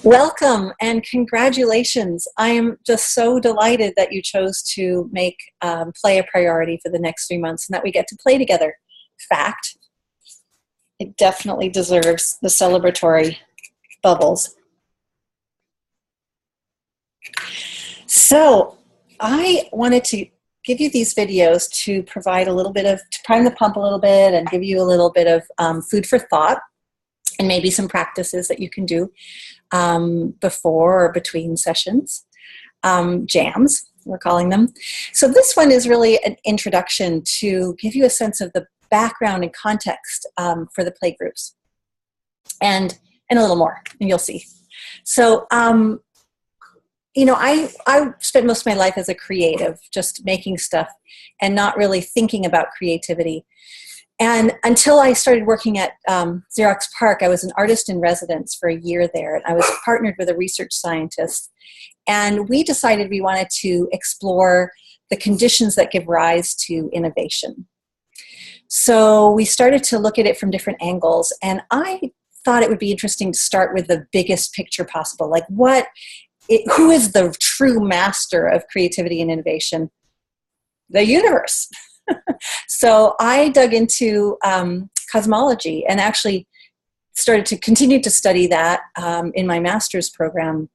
Welcome and congratulations. I am just so delighted that you chose to make play a priority for the next 3 months and that we get to play together. Fact, it definitely deserves the celebratory bubbles. So I wanted to give you these videos to provide a little bit of, to prime the pump a little bit and give you a little bit of food for thought and maybe some practices that you can do before or between sessions, jams, we're calling them. So this one is really an introduction to give you a sense of the background and context for the playgroups, and a little more, and you'll see. So, you know, I spent most of my life as a creative, just making stuff and not really thinking about creativity. And until I started working at Xerox PARC, I was an artist in residence for a year there. And I was partnered with a research scientist. And we decided we wanted to explore the conditions that give rise to innovation. So we started to look at it from different angles. And I thought it would be interesting to start with the biggest picture possible. Like who is the true master of creativity and innovation? The universe. So I dug into cosmology and actually started to continue to study that in my master's program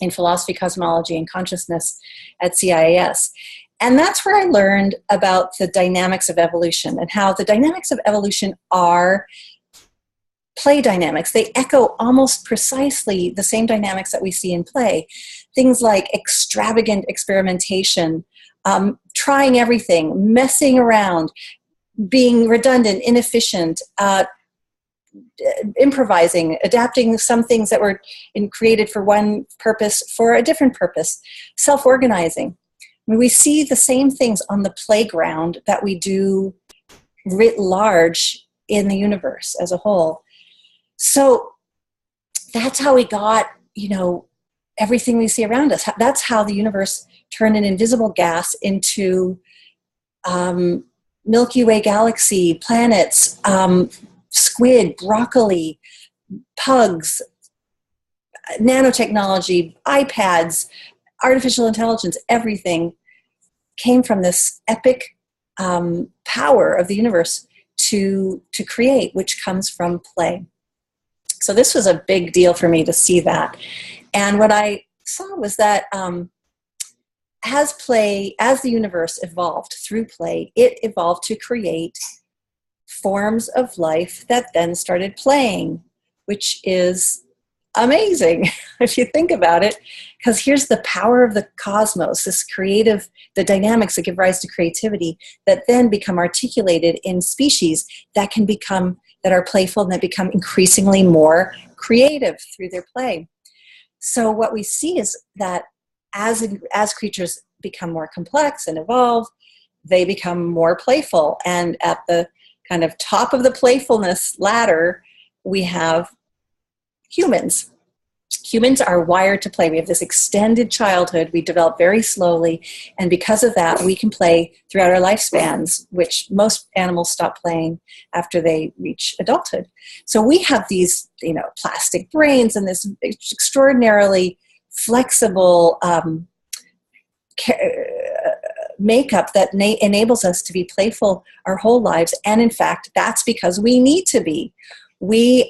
in philosophy, cosmology, and consciousness at CIAS. And that's where I learned about the dynamics of evolution and how the dynamics of evolution are play dynamics. They echo almost precisely the same dynamics that we see in play. Things like extravagant experimentation, trying everything, messing around, being redundant, inefficient, improvising, adapting some things that were created for one purpose for a different purpose, self-organizing. I mean, we see the same things on the playground that we do writ large in the universe as a whole. So that's how we got, you know, everything we see around us. That's how the universe turned an invisible gas into Milky Way galaxy, planets, squid, broccoli, pugs, nanotechnology, iPads, artificial intelligence. Everything came from this epic power of the universe to create, which comes from play. So this was a big deal for me to see that. And what I saw was that as the universe evolved through play, it evolved to create forms of life that then started playing, which is amazing if you think about it, because here's the power of the cosmos, this creative, the dynamics that give rise to creativity that then become articulated in species that are playful and that become increasingly more creative through their play. So what we see is that as creatures become more complex and evolve, they become more playful. And at the kind of top of the playfulness ladder, we have humans. Humans are wired to play. We have this extended childhood. We develop very slowly. And because of that, we can play throughout our lifespans, which most animals stop playing after they reach adulthood. So we have these, you know, plastic brains and this extraordinarily flexible makeup that enables us to be playful our whole lives. And in fact, that's because we need to be.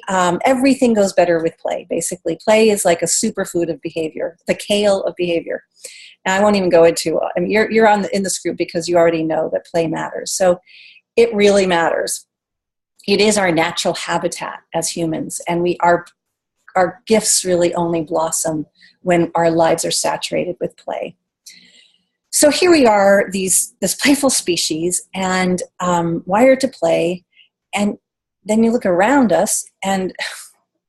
Everything goes better with play. Basically, play is like a superfood of behavior, the kale of behavior. Now, I won't even go into. I mean, you're in this group because you already know that play matters. So, it really matters. It is our natural habitat as humans, and our gifts really only blossom when our lives are saturated with play. So here we are, this playful species, and wired to play, and then you look around us, and I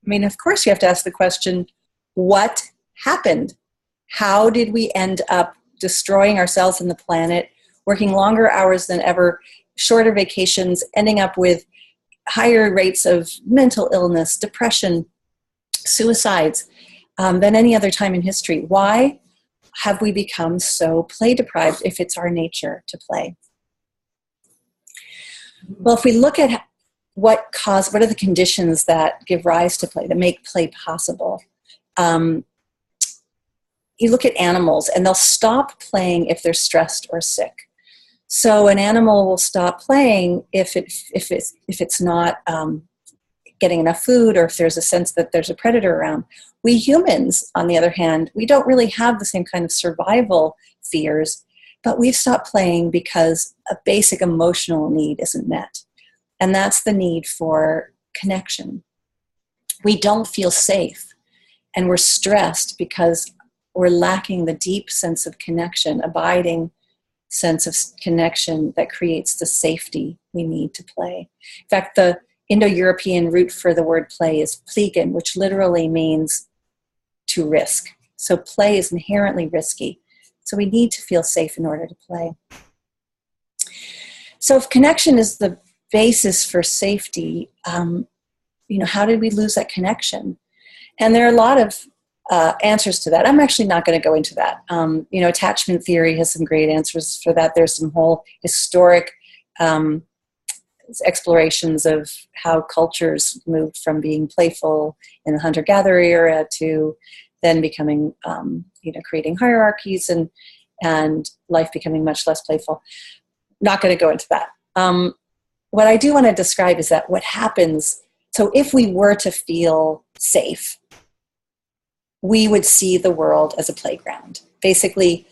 mean, of course you have to ask the question, what happened? How did we end up destroying ourselves and the planet, working longer hours than ever, shorter vacations, ending up with higher rates of mental illness, depression, suicides than any other time in history? Why have we become so play deprived if it's our nature to play? Well, if we look at what are the conditions that give rise to play, that make play possible? Um, you look at animals and they'll stop playing if they're stressed or sick. So an animal will stop playing if it's not getting enough food, or if there's a sense that there's a predator around. We humans, on the other hand, we don't really have the same kind of survival fears, but we've stopped playing because a basic emotional need isn't met. And that's the need for connection. We don't feel safe, and we're stressed because we're lacking the deep sense of connection, abiding sense of connection that creates the safety we need to play. In fact, the Indo-European root for the word play is pleigen, which literally means to risk. So play is inherently risky. So we need to feel safe in order to play. So if connection is the basis for safety, how did we lose that connection? And there are a lot of answers to that. I'm actually not going to go into that. Attachment theory has some great answers for that. There's some whole historic explorations of how cultures moved from being playful in the hunter-gatherer era to then becoming, creating hierarchies and life becoming much less playful. Not going to go into that. What I do want to describe is that what happens, so if we were to feel safe, we would see the world as a playground. Basically,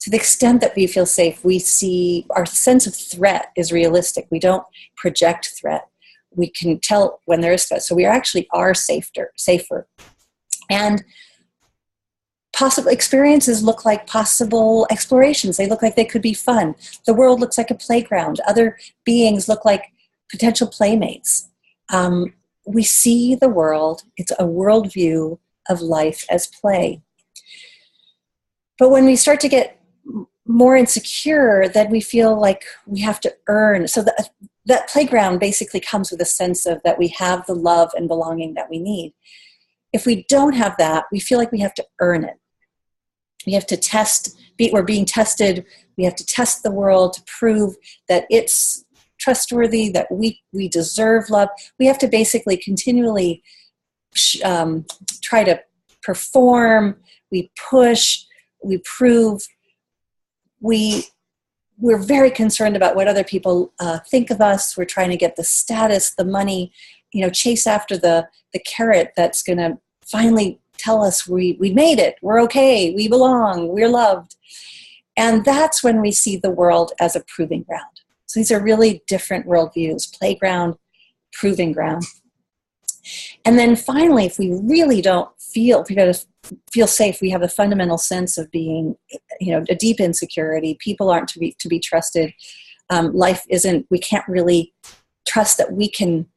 to the extent that we feel safe, we see our sense of threat is realistic. We don't project threat. We can tell when there is threat. So we actually are safer. And possible experiences look like possible explorations. They look like they could be fun. The world looks like a playground. Other beings look like potential playmates. We see the world. It's a worldview of life as play. But when we start to get more insecure, then we feel like we have to earn. So that playground basically comes with a sense of that we have the love and belonging that we need. If we don't have that, we feel like we have to earn it. We have to we're being tested. We have to test the world to prove that it's trustworthy, that we deserve love. We have to basically continually try to perform. We push. We prove. We're very concerned about what other people think of us. We're trying to get the status, the money, chase after the carrot that's going to finally tell us we made it, we're okay, we belong, we're loved. And that's when we see the world as a proving ground. So these are really different worldviews: playground, proving ground. And then finally, if we really don't feel, we got to feel safe, we have a fundamental sense of being, a deep insecurity. People aren't to be trusted. Life isn't, we can't really trust that we can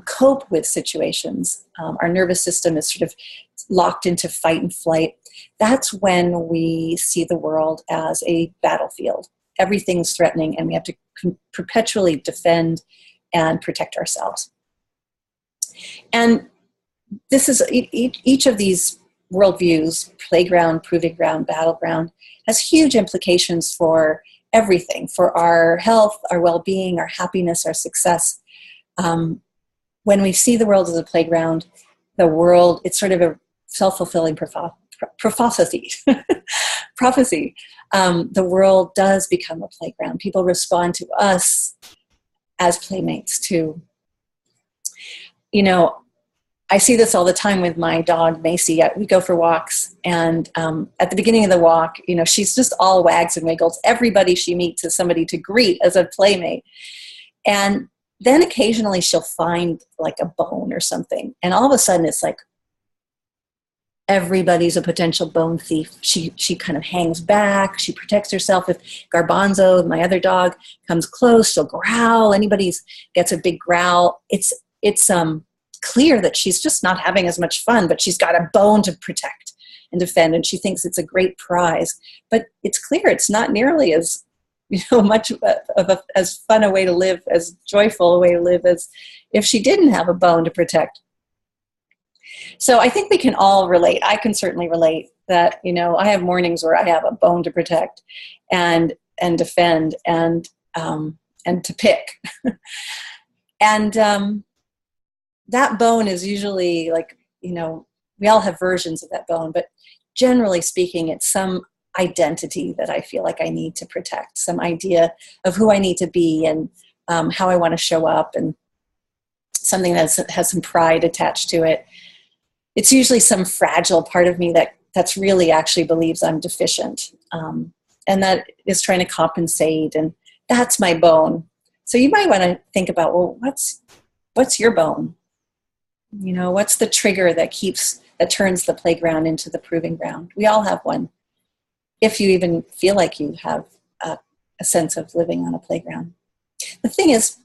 cope with situations. Our nervous system is sort of locked into fight and flight. That's when we see the world as a battlefield. Everything's threatening, and we have to perpetually defend and protect ourselves. And this is each of these worldviews: playground, proving ground, battleground, has huge implications for everything, for our health, our well-being, our happiness, our success. When we see the world as a playground, it's sort of a self-fulfilling prophecy. The world does become a playground. People respond to us as playmates too. I see this all the time with my dog, Macy. We go for walks, and at the beginning of the walk, she's just all wags and wiggles. Everybody she meets is somebody to greet as a playmate. And then occasionally she'll find like a bone or something, and all of a sudden it's like everybody's a potential bone thief. She kind of hangs back. She protects herself. If Garbanzo, my other dog, comes close, she'll growl. Anybody gets a big growl, it's clear that she's just not having as much fun, but she's got a bone to protect and defend, and she thinks it's a great prize. But it's clear it's not nearly as much of as fun a way to live, as joyful a way to live as if she didn't have a bone to protect. So I think we can all relate. I can certainly relate that, I have mornings where I have a bone to protect and defend and to pick. And that bone is usually like, we all have versions of that bone, but generally speaking, it's some identity that I feel like I need to protect, some idea of who I need to be and how I want to show up, and something that has some pride attached to it. It's usually some fragile part of me that's really actually believes I'm deficient, and that is trying to compensate, and that's my bone. So you might want to think about, well, what's your bone? You know, what's the trigger that turns the playground into the proving ground? We all have one, if you even feel like you have a sense of living on a playground. The thing is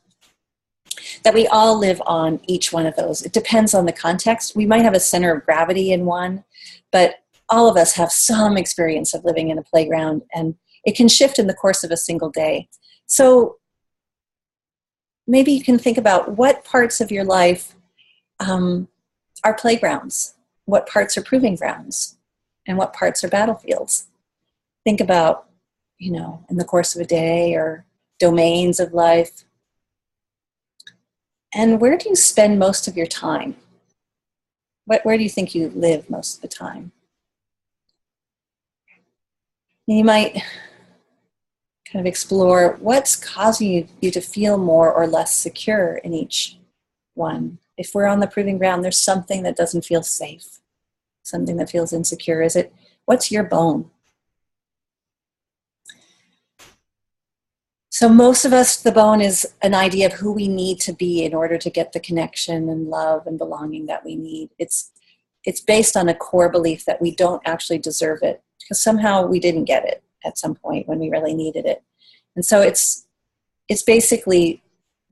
that we all live on each one of those. It depends on the context. We might have a center of gravity in one, but all of us have some experience of living in a playground, and it can shift in the course of a single day. So maybe you can think about what parts of your life are playgrounds, what parts are proving grounds, and what parts are battlefields. Think about, you know, in the course of a day or domains of life. And where do you spend most of your time? Where do you think you live most of the time? And you might kind of explore what's causing you to feel more or less secure in each one. If we're on the proving ground, there's something that doesn't feel safe, something that feels insecure. What's your bone? So most of us, the bone is an idea of who we need to be in order to get the connection and love and belonging that we need. It's based on a core belief that we don't actually deserve it, because somehow we didn't get it at some point when we really needed it. And so it's basically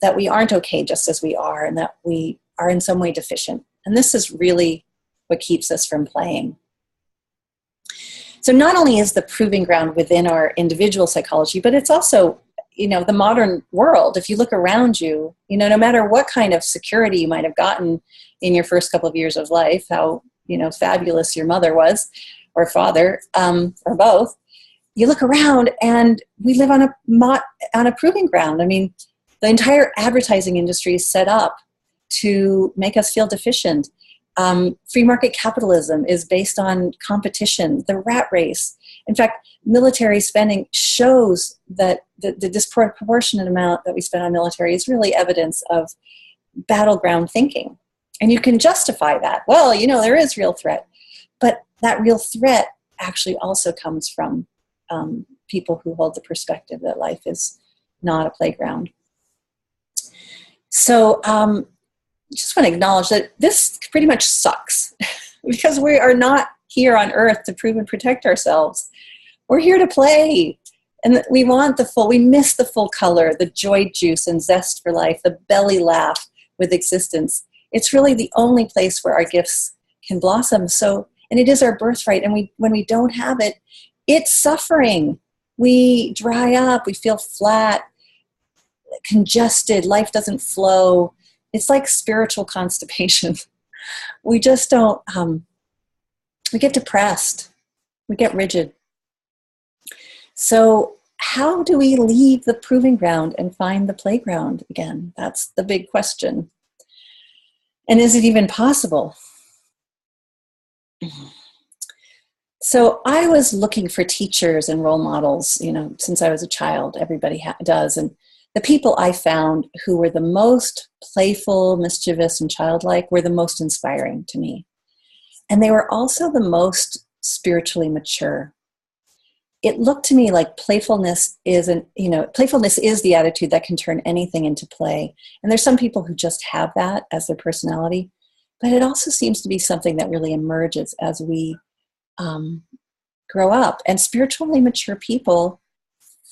that we aren't okay just as we are, and that we are in some way deficient. And this is really what keeps us from playing. So not only is the proving ground within our individual psychology, but it's also, you know, the modern world. If you look around you, you know, no matter what kind of security you might have gotten in your first couple of years of life, how, you know, fabulous your mother was or father, or both, you look around and we live on a proving ground. I mean, the entire advertising industry is set up to make us feel deficient. Free market capitalism is based on competition, the rat race. In fact, military spending shows that the disproportionate amount that we spend on military is really evidence of battleground thinking. And you can justify that. Well, you know, there is real threat. But that real threat actually also comes from people who hold the perspective that life is not a playground. So just want to acknowledge that this pretty much sucks because we are not here on earth to prove and protect ourselves. We're here to play. And we miss the full color, the joy juice and zest for life, the belly laugh with existence. It's really the only place where our gifts can blossom. So, and it is our birthright. And when we don't have it, it's suffering. We dry up, we feel flat, congested, life doesn't flow. It's like spiritual constipation. We just don't, we get depressed, we get rigid. So how do we leave the proving ground and find the playground again? That's the big question. And is it even possible? So I was looking for teachers and role models, you know, since I was a child. Everybody does. And the people I found who were the most playful, mischievous, and childlike were the most inspiring to me. And they were also the most spiritually mature. It looked to me like playfulness is the attitude that can turn anything into play. And there's some people who just have that as their personality, but it also seems to be something that really emerges as we grow up. And spiritually mature people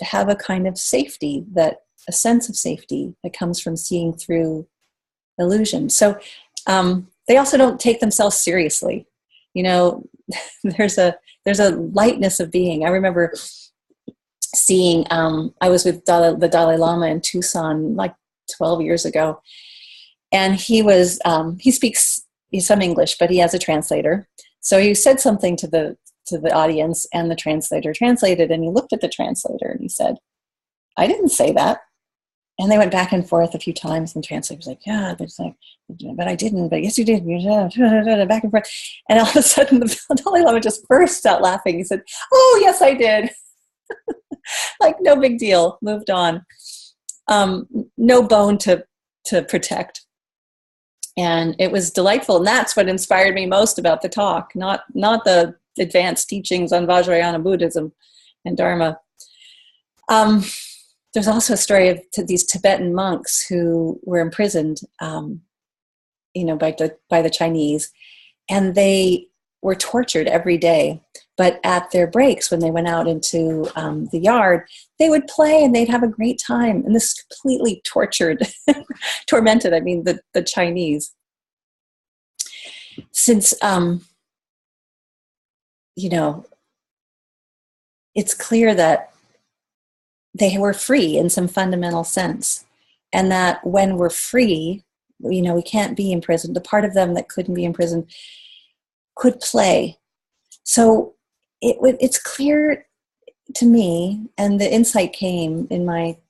have a kind of safety, a sense of safety that comes from seeing through illusion. So they also don't take themselves seriously. You know, there's a lightness of being. I remember seeing, I was with the Dalai Lama in Tucson like 12 years ago. And he speaks some English, but he has a translator. So he said something to the audience, and the translator translated, and he looked at the translator and he said, "I didn't say that." And they went back and forth a few times, and the translator was like, yeah, but it's like, but I didn't, but yes, you did. Back and forth. And all of a sudden, the Dalai Lama just burst out laughing. He said, oh, yes, I did. Like, no big deal. Moved on. No bone to protect. And it was delightful. And that's what inspired me most about the talk, not the advanced teachings on Vajrayana Buddhism and Dharma. There's also a story of these Tibetan monks who were imprisoned, by the Chinese, and they were tortured every day. But at their breaks, when they went out into the yard, they would play and they'd have a great time. And this completely tormented, the Chinese. Since, it's clear that they were free in some fundamental sense. And that when we're free, we can't be imprisoned. The part of them that couldn't be imprisoned could play. So it's clear to me, and the insight came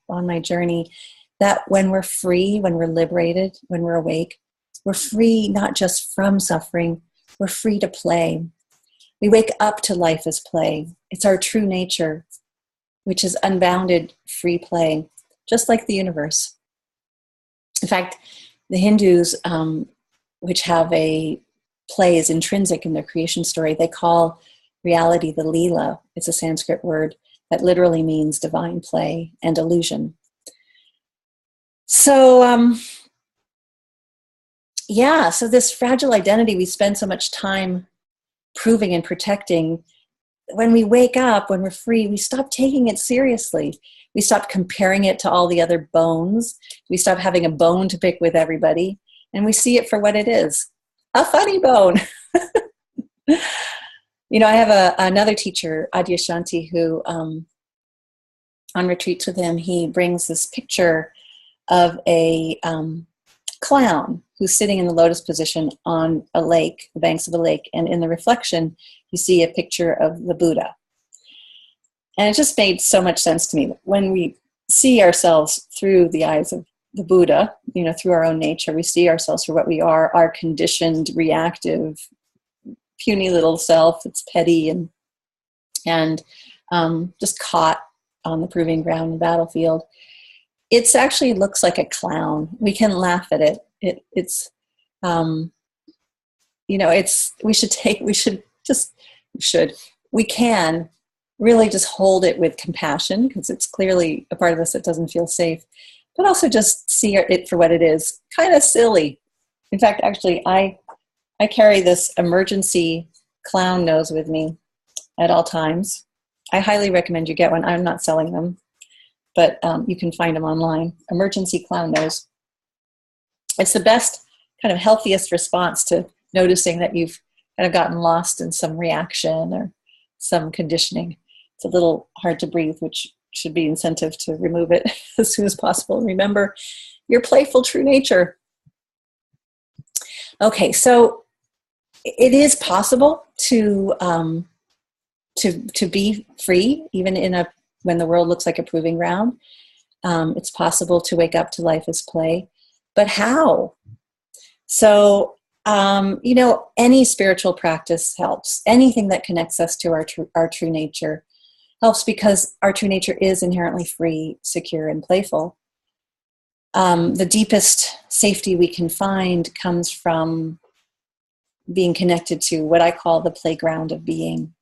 on my journey, that when we're free, when we're liberated, when we're awake, we're free not just from suffering, we're free to play. We wake up to life as play. It's our true nature, which is unbounded free play, just like the universe. In fact, the Hindus, which have play is intrinsic in their creation story, they call reality the Leela. It's a Sanskrit word that literally means divine play and illusion. So, so this fragile identity we spend so much time proving and protecting, when we wake up, when we're free, we stop taking it seriously. We stop comparing it to all the other bones. We stop having a bone to pick with everybody, and we see it for what it is, a funny bone. I have another teacher, Adyashanti, who on retreats with him, he brings this picture of a clown who's sitting in the lotus position on a lake, the banks of a lake, and in the reflection, you see a picture of the Buddha. And it just made so much sense to me. When we see ourselves through the eyes of the Buddha, through our own nature, we see ourselves for what we are, our conditioned, reactive, puny little self that's petty and just caught on the proving ground in the battlefield. It actually looks like a clown. We can laugh at it. We can really just hold it with compassion, because it's clearly a part of us that doesn't feel safe, but also just see it for what it is. Kind of silly. In fact, actually, I carry this emergency clown nose with me at all times. I highly recommend you get one. I'm not selling them, but you can find them online. Emergency clown nose. It's the best, kind of healthiest response to noticing that you've kind of gotten lost in some reaction or some conditioning. It's a little hard to breathe, which should be incentive to remove it as soon as possible. Remember your playful true nature. Okay, so it is possible to be free, even when the world looks like a proving ground. It's possible to wake up to life as play, but how? So, any spiritual practice helps. Anything that connects us to our true nature helps, because our true nature is inherently free, secure, and playful. The deepest safety we can find comes from being connected to what I call the playground of being.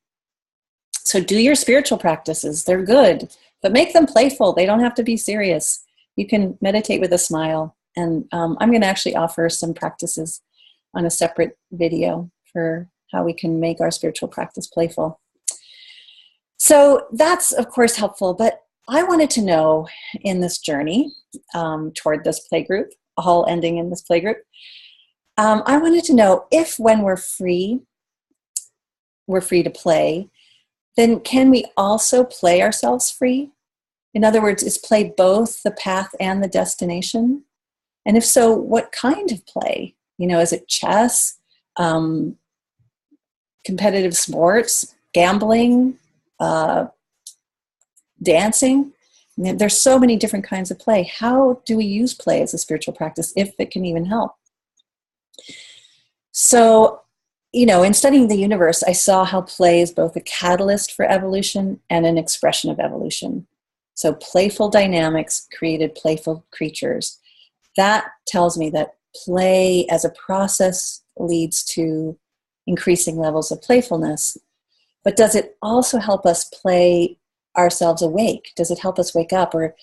So do your spiritual practices. They're good, but make them playful. They don't have to be serious. You can meditate with a smile. And I'm going to actually offer some practices on a separate video for how we can make our spiritual practice playful. So that's, of course, helpful. But I wanted to know, in this journey toward this playgroup, all ending in this playgroup, I wanted to know if, when we're free to play, then can we also play ourselves free? In other words, is play both the path and the destination? And if so, what kind of play? Is it chess, competitive sports, gambling, dancing? There's so many different kinds of play. How do we use play as a spiritual practice, if it can even help? So, in studying the universe, I saw how play is both a catalyst for evolution and an expression of evolution. So playful dynamics created playful creatures. That tells me that play as a process leads to increasing levels of playfulness. But does it also help us play ourselves awake? Does it help us wake up? Or,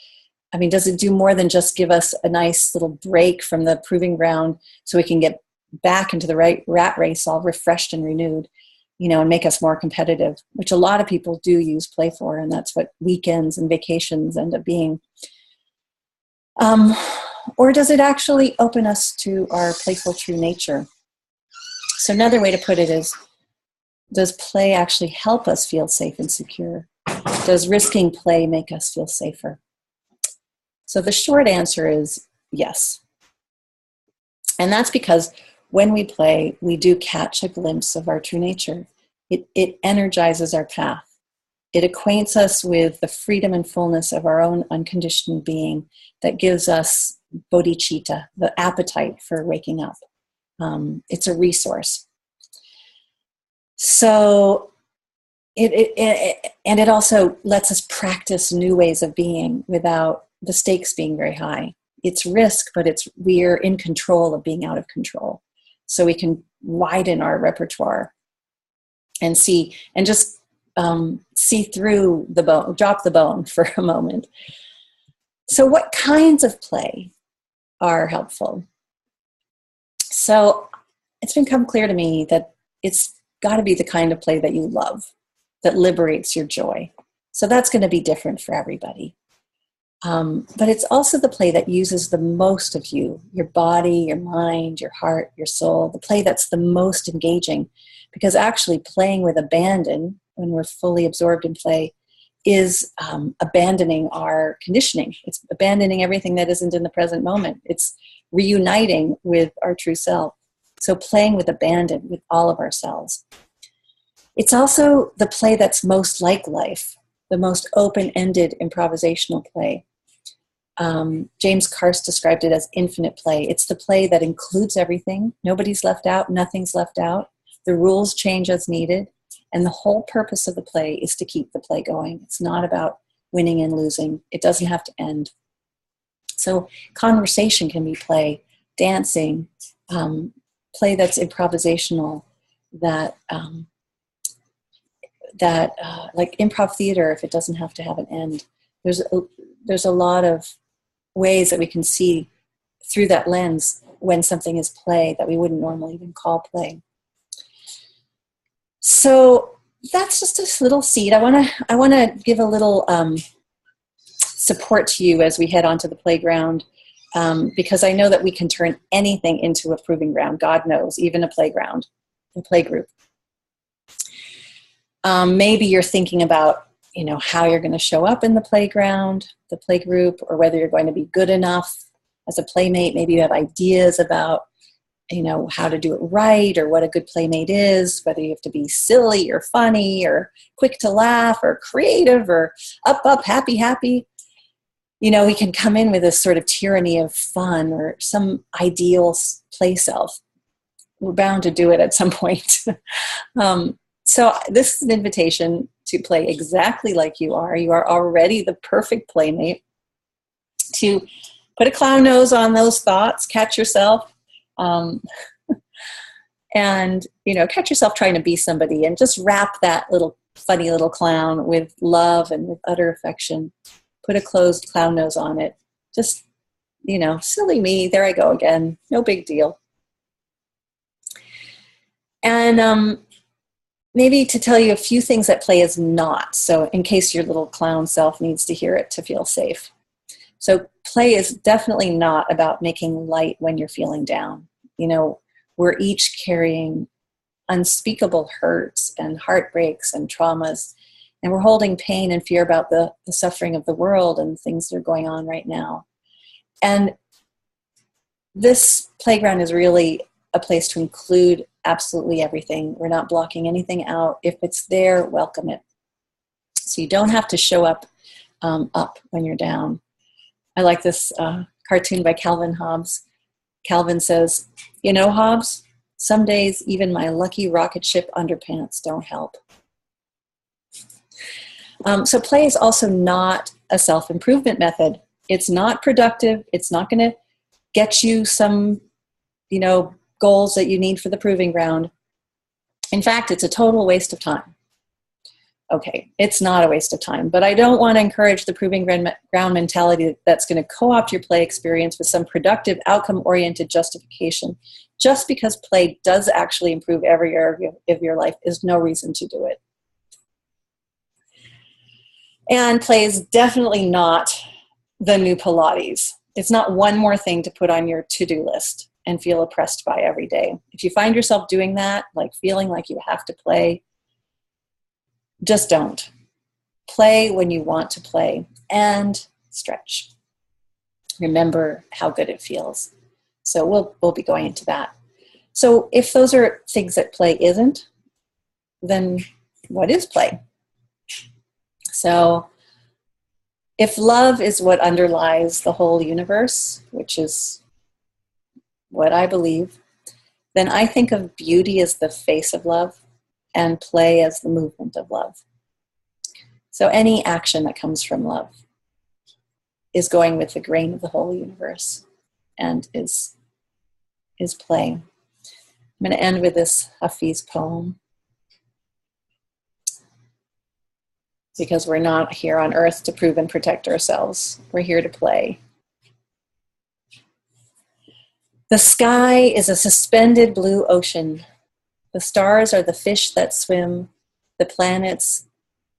does it do more than just give us a nice little break from the proving ground so we can get back into the right rat race all refreshed and renewed, and make us more competitive, which a lot of people do use play for, and that's what weekends and vacations end up being. Or does it actually open us to our playful true nature? So another way to put it is, does play actually help us feel safe and secure? Does risking play make us feel safer? So the short answer is yes. And that's because when we play, we do catch a glimpse of our true nature. It energizes our path. It acquaints us with the freedom and fullness of our own unconditioned being that gives us bodhicitta, the appetite for waking up. It's a resource. So it also lets us practice new ways of being without the stakes being very high. It's risk, but we're in control of being out of control. So we can widen our repertoire and see through the bone, drop the bone for a moment. So what kinds of play are helpful? So it's become clear to me that it's got to be the kind of play that you love, that liberates your joy. So that's going to be different for everybody. But it's also the play that uses the most of you, your body, your mind, your heart, your soul, the play that's the most engaging. Because actually playing with abandon, when we're fully absorbed in play, is abandoning our conditioning. It's abandoning everything that isn't in the present moment. It's reuniting with our true self. So playing with abandon, with all of ourselves. It's also the play that's most like life, the most open-ended improvisational play. James Carse described it as infinite play. It's the play that includes everything. Nobody's left out. Nothing's left out. The rules change as needed. And the whole purpose of the play is to keep the play going. It's not about winning and losing. It doesn't have to end. So conversation can be play, dancing, play that's improvisational, that like improv theater, if it doesn't have to have an end. There's a lot of ways that we can see through that lens when something is play that we wouldn't normally even call play. So that's just a little seed. I want to give a little support to you as we head onto the playground, because I know that we can turn anything into a proving ground. God knows, even a playground, a playgroup. Maybe you're thinking about, how you're going to show up in the playground, the playgroup, or whether you're going to be good enough as a playmate. Maybe you have ideas about, how to do it right, or what a good playmate is, whether you have to be silly or funny or quick to laugh or creative or up, happy. We can come in with this sort of tyranny of fun or some ideal play self. We're bound to do it at some point. So this is an invitation to play exactly like you are. You are already the perfect playmate. To put a clown nose on those thoughts, catch yourself, and catch yourself trying to be somebody, and just wrap that little funny little clown with love and with utter affection. Put a closed clown nose on it. Just, silly me. There I go again. No big deal. And maybe to tell you a few things that play is not, so in case your little clown self needs to hear it to feel safe. So play is definitely not about making light when you're feeling down. We're each carrying unspeakable hurts and heartbreaks and traumas, and we're holding pain and fear about the suffering of the world and things that are going on right now. And this playground is really a place to include absolutely everything. We're not blocking anything out. If it's there, welcome it. So you don't have to show up up when you're down. I like this cartoon by Calvin Hobbes. Calvin says, you know, Hobbes, some days even my lucky rocket ship underpants don't help. So play is also not a self-improvement method. It's not productive. It's not going to get you some, you know, goals that you need for the proving ground. In fact, it's a total waste of time. Okay, it's not a waste of time, but I don't want to encourage the proving ground mentality that's going to co-opt your play experience with some productive outcome-oriented justification. Just because play does actually improve every area of your life is no reason to do it. And play is definitely not the new Pilates. It's not one more thing to put on your to-do list and feel oppressed by every day. If you find yourself doing that, like feeling like you have to play, just don't. Play when you want to play and stretch. Remember how good it feels. So we'll be going into that. So if those are things that play isn't, then what is play? So if love is what underlies the whole universe, which is what I believe, then I think of beauty as the face of love and play as the movement of love. So any action that comes from love is going with the grain of the whole universe and is play. I'm going to end with this Hafiz poem, because we're not here on earth to prove and protect ourselves. We're here to play. The sky is a suspended blue ocean. The stars are the fish that swim. The planets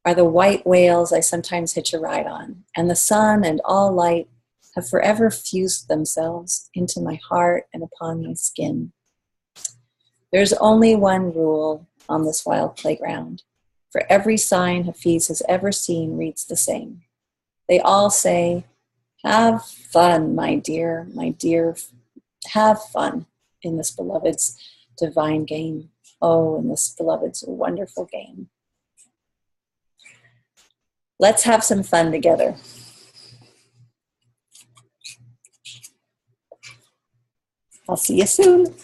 are the white whales I sometimes hitch a ride on. And the sun and all light have forever fused themselves into my heart and upon my skin. There's only one rule on this wild playground. For every sign Hafiz has ever seen reads the same. They all say, have fun, my dear, have fun in this beloved's divine game. Oh, in this beloved's wonderful game. Let's have some fun together. I'll see you soon.